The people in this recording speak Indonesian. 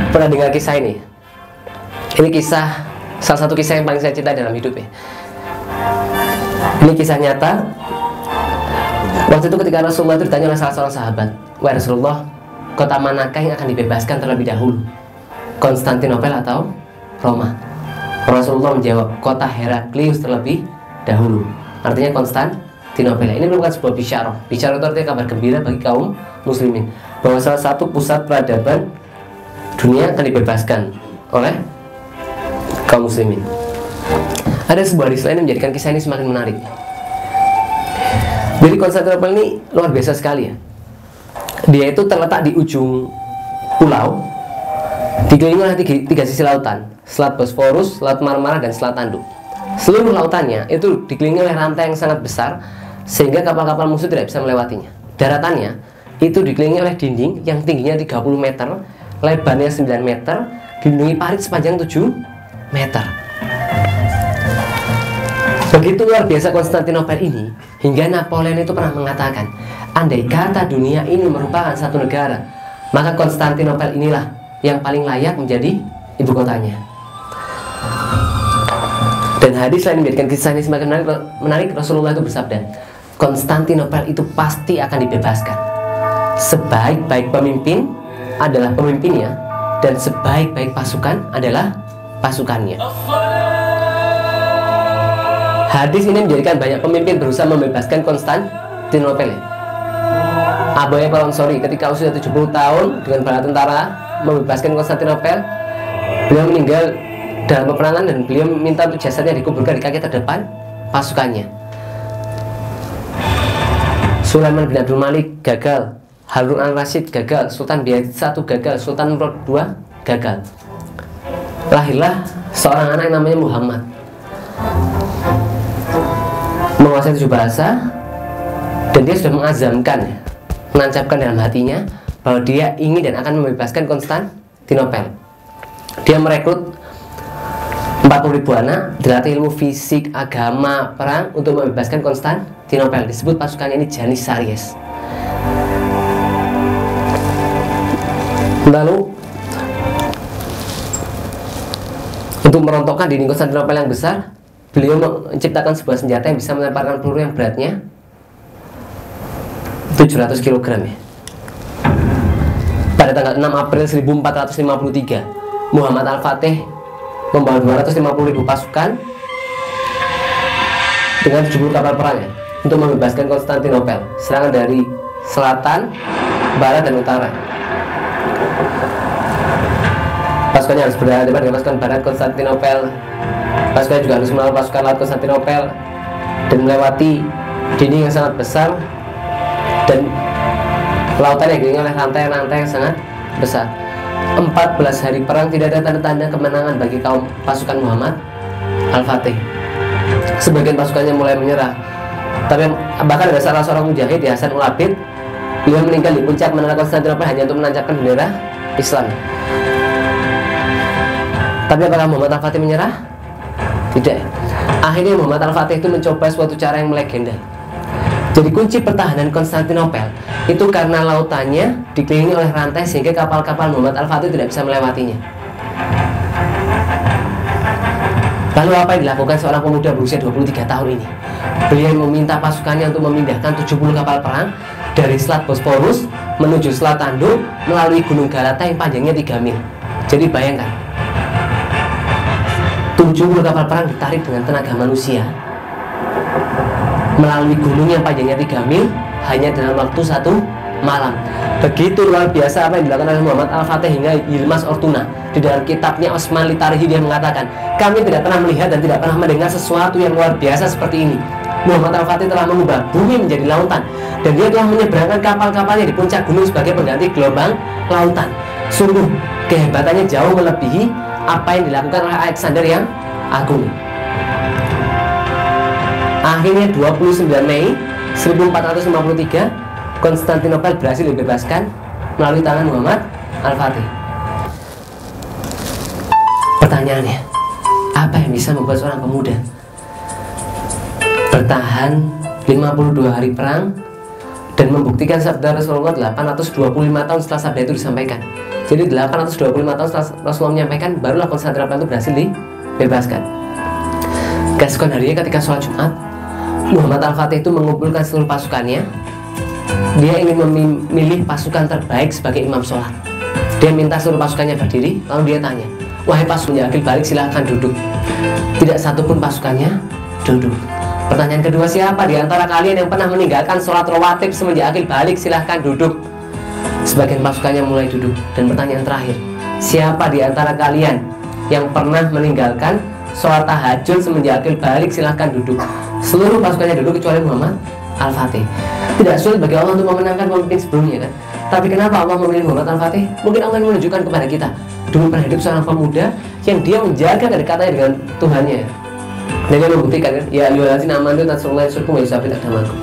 Pernah dengar kisah ini? Ini kisah, salah satu kisah yang paling saya cintai dalam hidup ya. Ini kisah nyata. Waktu itu ketika Rasulullah itu ditanya oleh salah seorang sahabat, "Wahai Rasulullah, kota manakah yang akan dibebaskan terlebih dahulu? Konstantinopel atau Roma?" Rasulullah menjawab, "Kota Heraklius terlebih dahulu." Artinya Konstantinopel. Ini merupakan sebuah bisyarah. Bisyarah itu artinya kabar gembira bagi kaum muslimin bahwa salah satu pusat peradaban dunia akan dibebaskan oleh kaum muslimin. Ada sebuah hadis lain yang menjadikan kisah ini semakin menarik. Jadi Konstantinopel ini luar biasa sekali ya. Dia itu terletak di ujung pulau, dikelilingi oleh tiga sisi lautan: Selat Bosforus, Laut Marmara, dan Selat Tanduk. Seluruh lautannya itu dikelilingi oleh rantai yang sangat besar sehingga kapal-kapal musuh tidak bisa melewatinya. Daratannya itu dikelilingi oleh dinding yang tingginya 30 meter, lebarnya 9 meter, dilindungi parit sepanjang 7 meter. Begitu luar biasa Konstantinopel ini, hingga Napoleon itu pernah mengatakan, andai kata dunia ini merupakan satu negara, maka Konstantinopel inilah yang paling layak menjadi ibu kotanya. Dan hadis lain menjadikan kisah ini semakin menarik. Rasulullah itu bersabda, Konstantinopel itu pasti akan dibebaskan. Sebaik-baik pemimpin adalah pemimpinnya, dan sebaik-baik pasukan adalah pasukannya. Hadis ini menjadikan banyak pemimpin berusaha membebaskan Konstantinopel. Abu Ayyub Al-Ansari ketika usia 70 tahun dengan bala tentara membebaskan Konstantinopel, beliau meninggal dalam peperangan dan beliau minta untuk jasadnya dikuburkan di kaki terdepan pasukannya. Sulaiman bin Abdul Malik gagal, Harun al-Rashid gagal, Sultan Biyazid I gagal, Sultan Murad II gagal. Lahirlah seorang anak yang namanya Muhammad, menguasai 7 bahasa, dan dia sudah mengazamkan, menancapkan dalam hatinya bahwa dia ingin dan akan membebaskan Konstantinopel. Dia merekrut 40.000 anak, dilatih ilmu fisik, agama, perang untuk membebaskan Konstantinopel. Disebut pasukannya ini Janissaries. Lalu untuk merontokkan dinding Konstantinopel yang besar, beliau menciptakan sebuah senjata yang bisa melemparkan peluru yang beratnya 700 kg ya. Pada tanggal 6 April 1453, Muhammad Al-Fatih membawa 250.000 pasukan dengan 70 kapal perang ya, untuk membebaskan Konstantinopel, serangan dari selatan, barat, dan utara. Pasukannya harus berhadapan dengan pasukan barat Konstantinopel. Pasukannya juga harus melawan pasukan laut Konstantinopel dan melewati dinding yang sangat besar dan lautan yang dikelilingi oleh rantai-rantai yang sangat besar. 14 hari perang, tidak ada tanda-tanda kemenangan bagi kaum pasukan Muhammad Al-Fatih. Sebagian pasukannya mulai menyerah, tapi bahkan ada salah seorang mujahid, Hasan Ul-Abid, beliau meninggal di puncak menara Konstantinopel hanya untuk menancapkan bendera Islam. Tapi apakah Muhammad Al-Fatih menyerah? Tidak. Akhirnya Muhammad Al-Fatih itu mencoba suatu cara yang melegenda. Jadi kunci pertahanan Konstantinopel itu karena lautannya dikelilingi oleh rantai sehingga kapal-kapal Muhammad Al-Fatih tidak bisa melewatinya. Lalu apa yang dilakukan seorang pemuda berusia 23 tahun ini? Beliau meminta pasukannya untuk memindahkan 70 kapal perang dari Selat Bosforus menuju Selat Tanduk melalui Gunung Galata yang panjangnya 3 mil. Jadi bayangkan, 70 kapal perang ditarik dengan tenaga manusia melalui gunung yang panjangnya 3 mil hanya dalam waktu 1 malam. Begitu luar biasa apa yang dilakukan oleh Muhammad Al-Fatih, hingga Yilmaz Ortuna di dalam kitabnya Osman Litarihi dia mengatakan, kami tidak pernah melihat dan tidak pernah mendengar sesuatu yang luar biasa seperti ini. Muhammad Al-Fatih telah mengubah bumi menjadi lautan, dan dia telah menyeberangkan kapal-kapalnya di puncak gunung sebagai pengganti gelombang lautan. Sungguh kehebatannya jauh melebihi apa yang dilakukan oleh Alexander yang Agung. Akhirnya 29 Mei 1453, Konstantinopel berhasil dibebaskan melalui tangan Muhammad Al-Fatih. Pertanyaannya, apa yang bisa membuat seorang pemuda bertahan 52 hari perang dan membuktikan sabda Rasulullah 825 tahun setelah sabda itu disampaikan? Jadi 825 tahun setelah Rasulullah menyampaikan, barulah Konstantinopel itu berhasil dibebaskan. Keesokan harinya ketika sholat Jumat, Muhammad Al-Fatih itu mengumpulkan seluruh pasukannya. Dia ingin memilih pasukan terbaik sebagai imam sholat. Dia minta seluruh pasukannya berdiri, lalu dia tanya, wahai pasukannya akil balik, silahkan duduk. Tidak satupun pasukannya duduk. Pertanyaan kedua, siapa di antara kalian yang pernah meninggalkan sholat rawatib semenjak akil balik, silahkan duduk. Sebagian pasukannya mulai duduk. Dan pertanyaan terakhir, siapa di antara kalian yang pernah meninggalkan sholat tahajud semenjak akil balik, silahkan duduk. Seluruh pasukannya duduk kecuali Muhammad Al-Fatih. Tidak sulit bagi Allah untuk memenangkan pemimpin sebelumnya kan. Tapi kenapa Allah memilih Muhammad Al-Fatih? Mungkin Allah menunjukkan kepada kita dulu pernah hidup seorang pemuda yang dia menjaga kedekatannya dengan Tuhannya. Dan dia membuktikan kan, ya ayyuhallazina amanu taqullaha wa yusabbitu aqdamakum.